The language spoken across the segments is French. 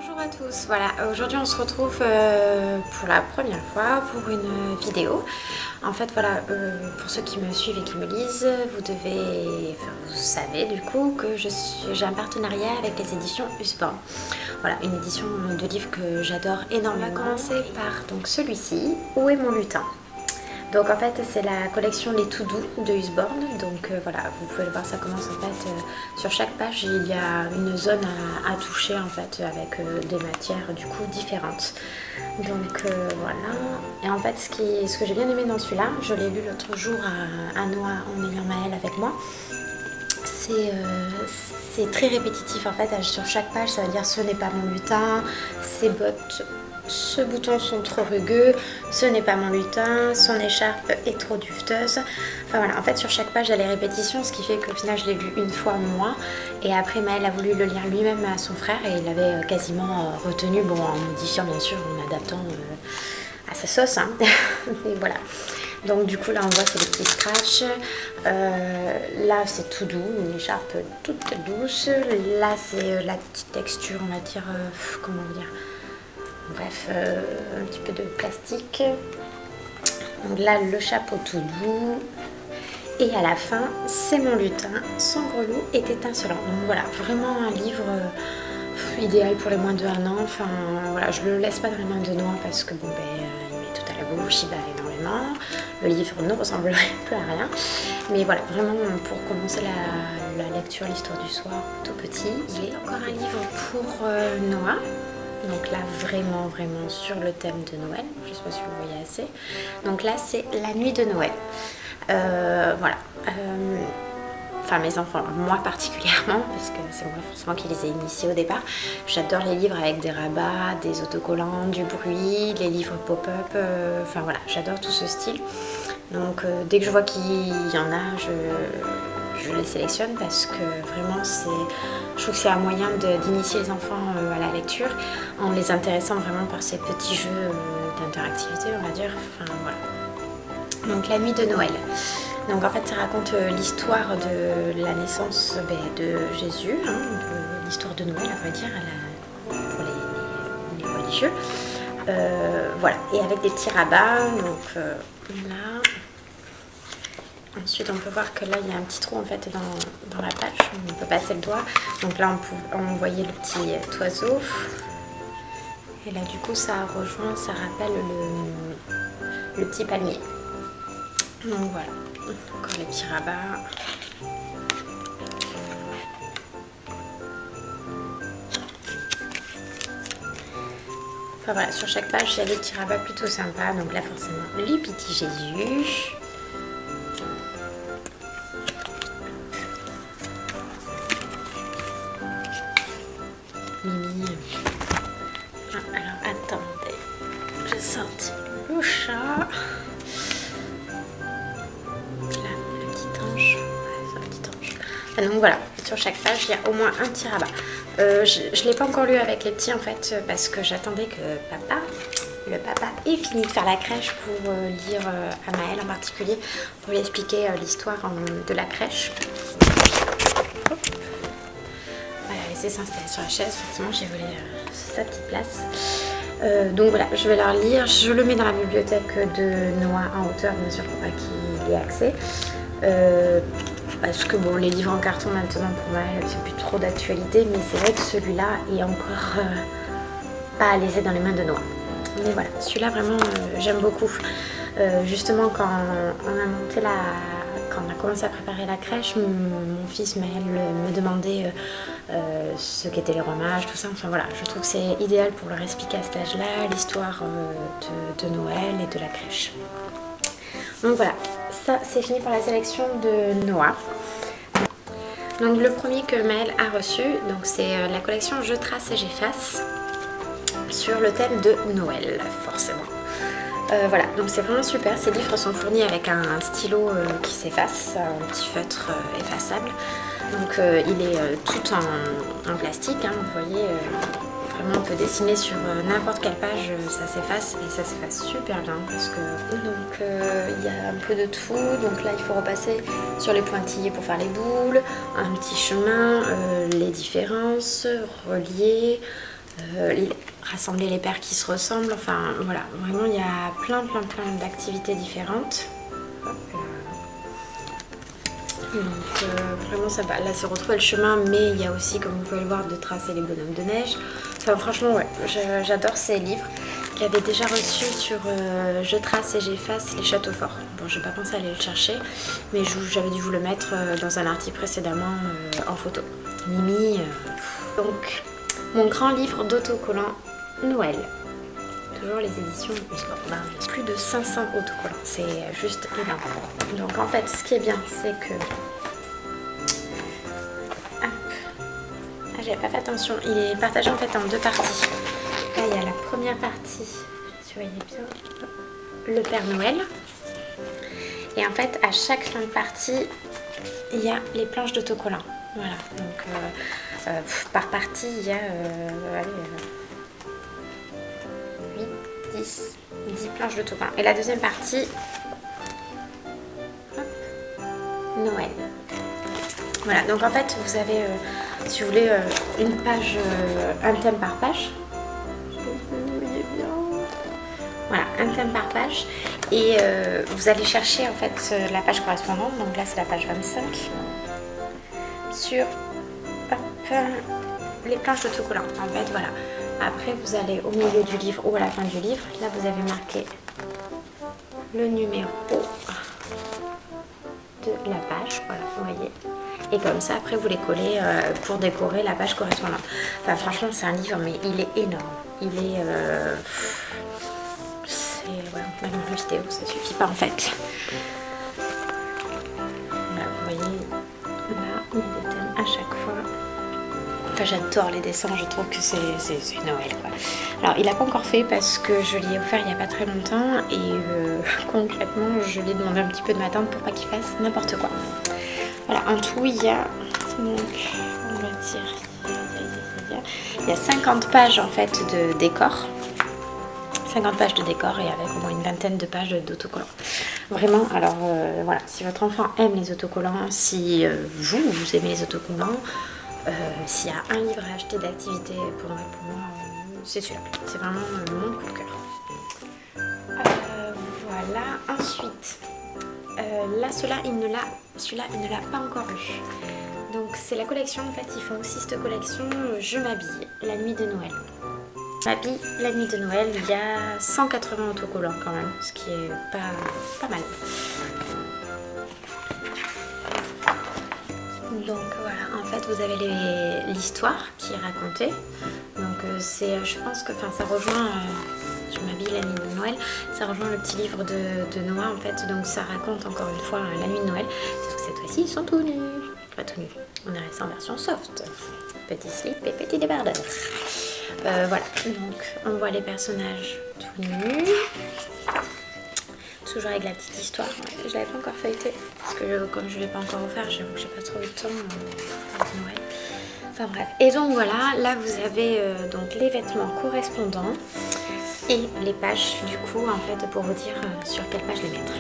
Bonjour à tous, voilà, aujourd'hui on se retrouve pour la première fois pour une vidéo. En fait voilà, pour ceux qui me suivent et qui me lisent, vous savez du coup que j'ai un partenariat avec les éditions Usborne. Voilà, une édition de livres que j'adore énormément. On va commencer par donc celui-ci, Où est mon lutin? Donc en fait c'est la collection Les Tout Doux de Usborne. Donc voilà, vous pouvez le voir, ça commence en fait sur chaque page il y a une zone à toucher en fait avec des matières du coup différentes. Donc voilà. Et en fait ce que j'ai bien aimé dans celui-là, je l'ai lu l'autre jour à Noix en ayant Maëlle avec moi. C'est très répétitif en fait, sur chaque page ça veut dire ce n'est pas mon lutin, ses bottes, ce bouton sont trop rugueux, ce n'est pas mon lutin, son écharpe est trop dufteuse. Enfin voilà, en fait sur chaque page il y a les répétitions, ce qui fait qu'au final je l'ai lu une fois moi. Et après Maëlle a voulu le lire lui-même à son frère et il avait quasiment retenu, bon en modifiant bien sûr, en adaptant à sa sauce, hein. Et voilà. Donc du coup là on voit c'est des petits scratchs, là c'est tout doux, une écharpe toute douce, là c'est la petite texture on va dire, comment dire, bref, un petit peu de plastique. Donc là le chapeau tout doux et à la fin c'est mon lutin, son grelot est étincelant. Donc voilà, vraiment un livre idéal pour les moins de 1 an. Enfin voilà, je le laisse pas dans les mains de Noix parce que bon ben il met tout à la bouche, il bave énormément. Le livre ne ressemblerait plus à rien. Mais voilà, vraiment pour commencer la lecture, l'histoire du soir, tout petit. Il est encore un livre pour Noix. Donc là vraiment sur le thème de Noël. Je ne sais pas si vous voyez assez. Donc là c'est la nuit de Noël. Voilà. Enfin mes enfants, moi particulièrement, parce que c'est moi forcément qui les ai initiés au départ. J'adore les livres avec des rabats, des autocollants, du bruit, les livres pop-up, enfin voilà, j'adore tout ce style. Donc dès que je vois qu'il y en a, je les sélectionne parce que vraiment je trouve que c'est un moyen d'initier les enfants à la lecture en les intéressant vraiment par ces petits jeux d'interactivité, on va dire, enfin voilà. Donc la nuit de Noël. Donc en fait ça raconte l'histoire de la naissance de Jésus, hein, l'histoire de Noël on va dire pour les religieux. Voilà, et avec des petits rabats, donc là. Ensuite on peut voir que là il y a un petit trou en fait dans la page, on peut passer le doigt. Donc là on voyait le petit oiseau. Et là du coup ça rejoint, ça rappelle le petit palmier. Donc voilà. Encore les petits rabats. Enfin voilà, sur chaque page il y a des petits rabats plutôt sympas. Donc là forcément le petit Jésus. Mimi. Ah, alors attendez, j'ai sorti le chat. Donc voilà, sur chaque page il y a au moins un petit rabat. Je ne l'ai pas encore lu avec les petits en fait parce que j'attendais que le papa ait fini de faire la crèche pour lire à Maëlle en particulier, pour lui expliquer l'histoire de la crèche. Hop. Voilà, laisser s'installer sur la chaise, forcément j'ai volé sa petite place. Donc voilà, je vais leur lire, je le mets dans la bibliothèque de Noix en hauteur bien sûr pour pas qu'il y ait accès. Parce que bon, les livres en carton maintenant pour moi c'est plus trop d'actualité, mais c'est vrai que celui-là est encore pas à laisser dans les mains de Noix. Mais voilà, celui-là vraiment j'aime beaucoup. Justement quand quand on a commencé à préparer la crèche, mon fils Maël me demandait ce qu'étaient les rois mages, tout ça. Enfin voilà, je trouve que c'est idéal pour leur expliquer à cet âge-là l'histoire de Noël et de la crèche. Donc voilà, ça c'est fini pour la sélection de Noix. Donc le premier que Maëlle a reçu, c'est la collection Je trace et j'efface sur le thème de Noël, forcément. Voilà, donc c'est vraiment super. Ces livres sont fournis avec un stylo qui s'efface, un petit feutre effaçable. Donc il est tout en plastique, hein, vous voyez. Vraiment on peut dessiner sur n'importe quelle page, ça s'efface et ça s'efface super bien parce que il y a un peu de tout. Donc là il faut repasser sur les pointillés pour faire les boules, un petit chemin, les différences, relier, rassembler les paires qui se ressemblent. Enfin voilà, vraiment il y a plein d'activités différentes. Hop là. Donc vraiment sympa. Là c'est retrouver le chemin, mais il y a aussi, comme vous pouvez le voir, de tracer les bonhommes de neige. Enfin franchement ouais, j'adore ces livres. Je l'avais déjà reçu sur Je trace et j'efface les châteaux forts. Bon, j'ai pas pensé à aller le chercher, mais j'avais dû vous le mettre dans un article précédemment en photo. Mimi. Donc mon grand livre d'autocollants Noël. Toujours les éditions plus de 500 autocollants, c'est juste énorme. Donc en fait ce qui est bien c'est que j'avais pas fait attention, il est partagé en fait en deux parties. Là il y a la première partie, si vous voyez bien, le Père Noël, et en fait à chaque fin de partie il y a les planches d'autocollants. Voilà, donc par partie il y a 10 planches d'autocollants. Et la deuxième partie, hop, Noël. Voilà, donc en fait vous avez, si vous voulez, une page, un thème par page. Voilà, un thème par page. Et vous allez chercher en fait la page correspondante. Donc là c'est la page 25. Sur hop, les planches d'autocollants. En fait voilà. Après vous allez au milieu du livre ou à la fin du livre. Là vous avez marqué le numéro de la page. Voilà, vous voyez. Et comme ça après vous les collez pour décorer la page correspondante. Enfin franchement c'est un livre mais il est énorme. Il est... ouais, même en vidéo ça suffit pas en fait. Là vous voyez, là il y a des thèmes à chaque fois. Enfin j'adore les dessins, je trouve que c'est Noël quoi. Alors il n'a pas encore fait parce que je l'ai offert il n'y a pas très longtemps et concrètement je lui ai demandé un petit peu de m'attendre pour pas qu'il fasse n'importe quoi. Voilà, en tout il y a, donc on va dire, il y a 50 pages en fait de décor. 50 pages de décor et avec au moins une vingtaine de pages d'autocollants. Vraiment, alors voilà, si votre enfant aime les autocollants, si vous aimez les autocollants, s'il y a un livre à acheter d'activité pour moi, c'est celui-là. C'est vraiment mon coup de cœur. Voilà, ensuite, là, celui-là, il ne l'a pas encore lu. Donc c'est la collection, en fait, ils font aussi cette collection Je m'habille, la nuit de Noël. M'habille la nuit de Noël, il y a 180 autocollants quand même, ce qui est pas mal. Donc voilà, en fait vous avez l'histoire qui est racontée. Donc c'est, je pense que ça rejoint, Je m'habille la nuit de Noël, ça rejoint le petit livre de Noah en fait. Donc ça raconte encore une fois la nuit de Noël. Sauf que cette fois-ci ils sont tout nus. Pas tout nus, on est resté en version soft. Petit slip et petit débardeur. Voilà, donc on voit les personnages tout nus. Toujours avec la petite histoire. Je l'avais pas encore feuilleté parce que comme je ne l'ai pas encore offert, j'avoue que j'ai pas trop eu le temps pour Noël. Enfin bref. Et donc voilà, là vous avez donc les vêtements correspondants et les pages du coup en fait pour vous dire sur quelle page les mettre.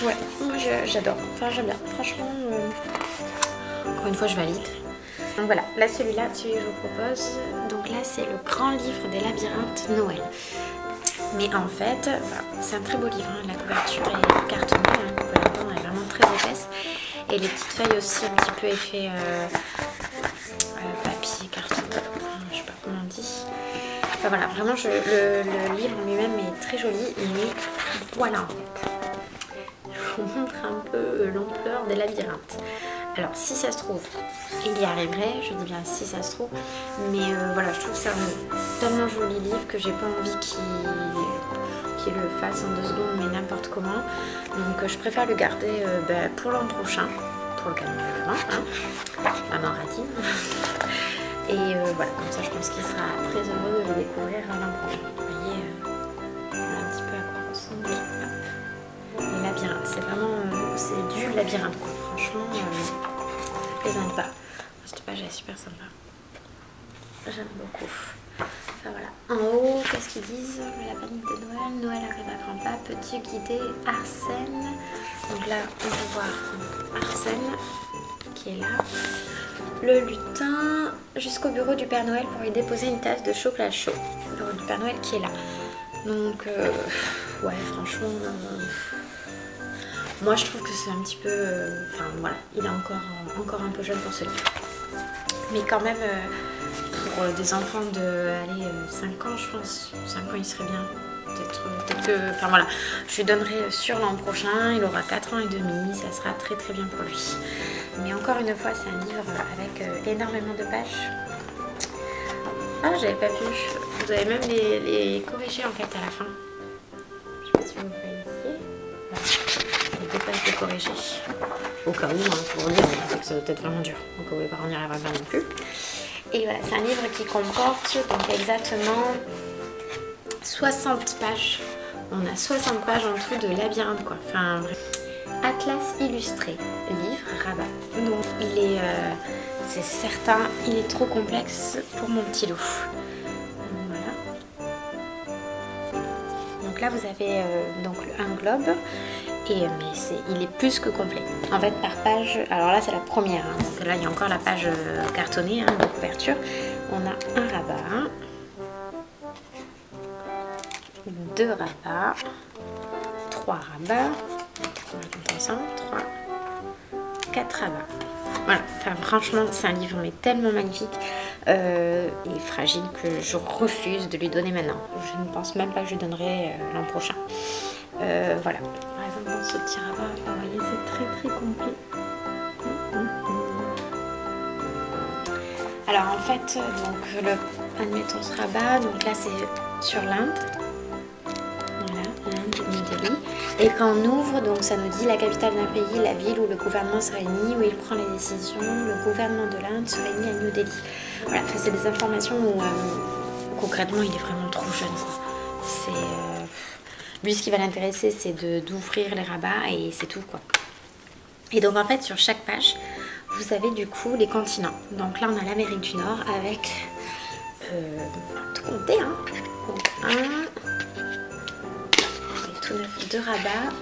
Ouais, moi j'adore. Enfin j'aime bien. Franchement, encore une fois je valide. Donc voilà, là celui-là, celui que je vous propose, donc là c'est le grand livre des labyrinthes Noël. Mais en fait, voilà, c'est un très beau livre, hein. La couverture est cartonnée, hein, vous pouvez l'entendre, elle est vraiment très épaisse. Et les petites feuilles aussi un petit peu effet papier, carton, je sais pas comment on dit. Enfin voilà, vraiment le livre lui-même est très joli, mais voilà en fait. Je vous montre un peu l'ampleur des labyrinthes. Alors si ça se trouve, il y arriverait, je dis bien si ça se trouve, mais voilà, je trouve que c'est un tellement joli livre que j'ai pas envie qu'il le fasse en 2 secondes, mais n'importe comment. Donc je préfère le garder pour l'an prochain, pour le calmer vraiment, hein, maman ratine. Et voilà, comme ça je pense qu'il sera très heureux de le découvrir l'an prochain. Vous voyez un petit peu à quoi ressemble. Hop. Le labyrinthe, c'est vraiment, c'est du labyrinthe quoi. Franchement, ça plaisante pas. Cette page est super sympa. J'aime beaucoup. Enfin voilà. En haut, qu'est-ce qu'ils disent? La panique de Noël. Noël arrive à grands pas. Petit guidé Arsène. Donc là, on peut voir Arsène qui est là. le lutin jusqu'au bureau du Père Noël pour lui déposer une tasse de chocolat chaud. Le bureau du Père Noël qui est là. Donc, ouais, franchement, moi je trouve que c'est un petit peu... Enfin, voilà, il est encore un peu jeune pour ce livre. Mais quand même, pour des enfants de, allez, 5 ans, je pense, 5 ans, il serait bien. Peut-être que... Enfin, voilà, je lui donnerai sur l'an prochain, il aura 4 ans et demi, ça sera très très bien pour lui. Mais encore une fois, c'est un livre avec énormément de pages. Ah, j'avais pas vu. Vous avez même les corrigés en fait à la fin. Je sais pas si vous voyez ici. Voilà. Les 2 pages de corrigés. Au cas où, hein, pour lire, on sait que ça doit être vraiment dur. Donc au cas où, on n'y arrivera pas non plus. Et voilà, c'est un livre qui comporte donc exactement 60 pages. On a 60 pages en tout de labyrinthe quoi. Enfin, Atlas illustré, livre Rabat. Donc il est, c'est certain, il est trop complexe pour mon petit loup. Voilà. Donc là vous avez donc un globe, et mais il est plus que complet. En fait par page, alors là c'est la première, hein, donc là il y a encore la page cartonnée hein, de couverture. On a un rabat, 2 rabats, 3 rabats. On va compter ensemble, 3, 4 rabats. Voilà, enfin, franchement c'est un livre mais tellement magnifique et fragile que je refuse de lui donner maintenant. Je ne pense même pas que je lui donnerai l'an prochain. Voilà, par exemple dans ce petit rabat, vous voyez c'est très très complet. Alors en fait, donc admettons ce rabat, donc là c'est sur l'Inde. Voilà, l'Inde de New Delhi. Et quand on ouvre, donc ça nous dit la capitale d'un pays, la ville où le gouvernement se réunit, où il prend les décisions, le gouvernement de l'Inde se réunit à New Delhi. Voilà, enfin, c'est des informations où concrètement il est vraiment trop jeune. Lui ce qui va l'intéresser c'est d'ouvrir les rabats et c'est tout quoi. Et donc en fait sur chaque page, vous avez du coup les continents. Donc là on a l'Amérique du Nord avec, tout compter hein, donc 2 rabats,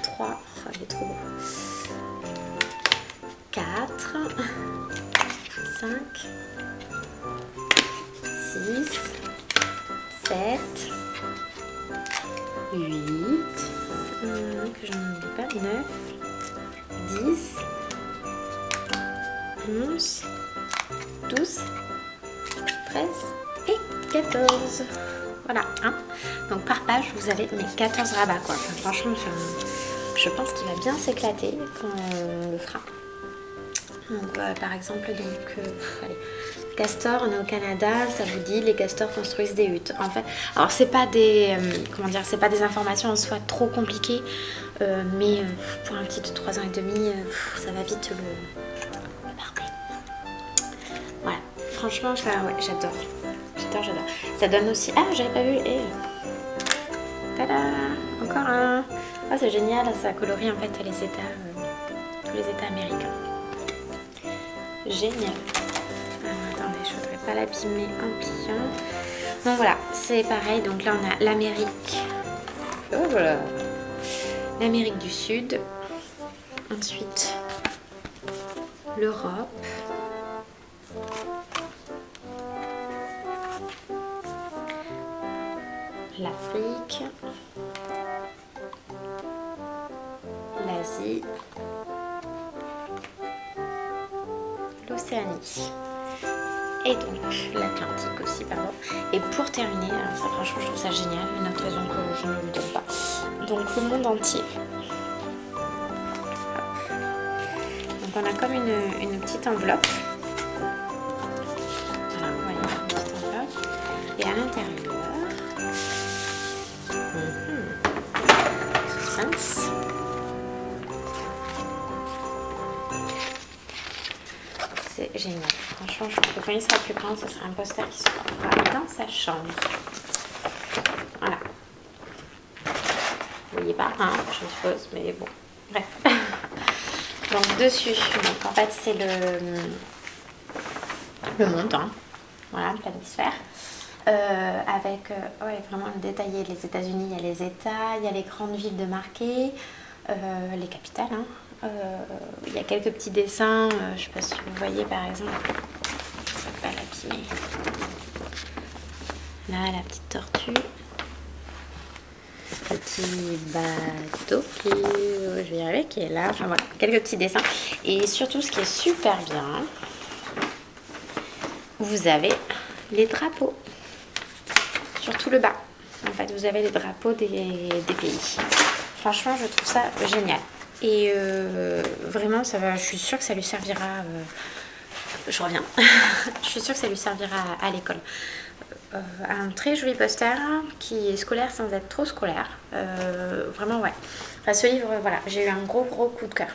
3, oh, il est trop beau, 4, 5, 6, 7, 8, que j'en oublie pas, 9, 10, 11, 12, 13 et 14. Voilà, hein. Donc par page, vous avez mes 14 rabats, quoi. Enfin, franchement, je pense qu'il va bien s'éclater quand on le fera. Donc, par exemple, donc, allez, castor, on est au Canada, ça vous dit, les castors construisent des huttes. En fait, alors c'est pas des, comment dire, c'est pas des informations en soi trop compliquées, mais pour un petit de 3 ans et demi, ça va vite le marquer. Voilà, franchement, enfin, ouais, j'adore. J'adore. Ça donne aussi... Ah, j'avais pas vu. Et... Tada, encore un. Ah, c'est génial. Ça colorie en fait les États, tous les États américains. Génial. Attendez, je voudrais pas l'abîmer en pliant. Donc voilà, c'est pareil. Donc là, on a l'Amérique. Oh voilà. L'Amérique du Sud. Ensuite, l'Europe. L'Afrique, l'Asie, l'Océanie et donc l'Atlantique aussi, pardon. Et pour terminer, ça, franchement je trouve ça génial, une autre raison que je ne vous donne pas, donc le monde entier. Donc on a comme une petite enveloppe. Voilà, vous voyez, une petite enveloppe. Et à l'intérieur, c'est génial. Franchement, je pense que quand il sera plus grand, ce sera un poster qui sera dans sa chambre. Voilà. Vous voyez pas, hein, je suppose, mais bon. Bref. Donc dessus, donc en fait c'est le monde, hein. Voilà, le planisphère. Avec ouais, vraiment détaillé les États-Unis, il y a les États, il y a les grandes villes de marquées, les capitales, hein, Il y a quelques petits dessins, je ne sais pas si vous voyez par exemple, je ne vais pas l'abîmer. Là, la petite tortue. Le petit bateau qui, je vais y arriver, qui est là. Enfin voilà, quelques petits dessins. Et surtout, ce qui est super bien, vous avez les drapeaux. Sur tout le bas. En fait, vous avez les drapeaux des pays. Franchement, je trouve ça génial. Et vraiment, ça va, je suis sûre que ça lui servira... je reviens. Je suis sûre que ça lui servira à l'école. Un très joli poster qui est scolaire sans être trop scolaire. Vraiment, ouais. Enfin, ce livre, voilà, j'ai eu un gros coup de cœur.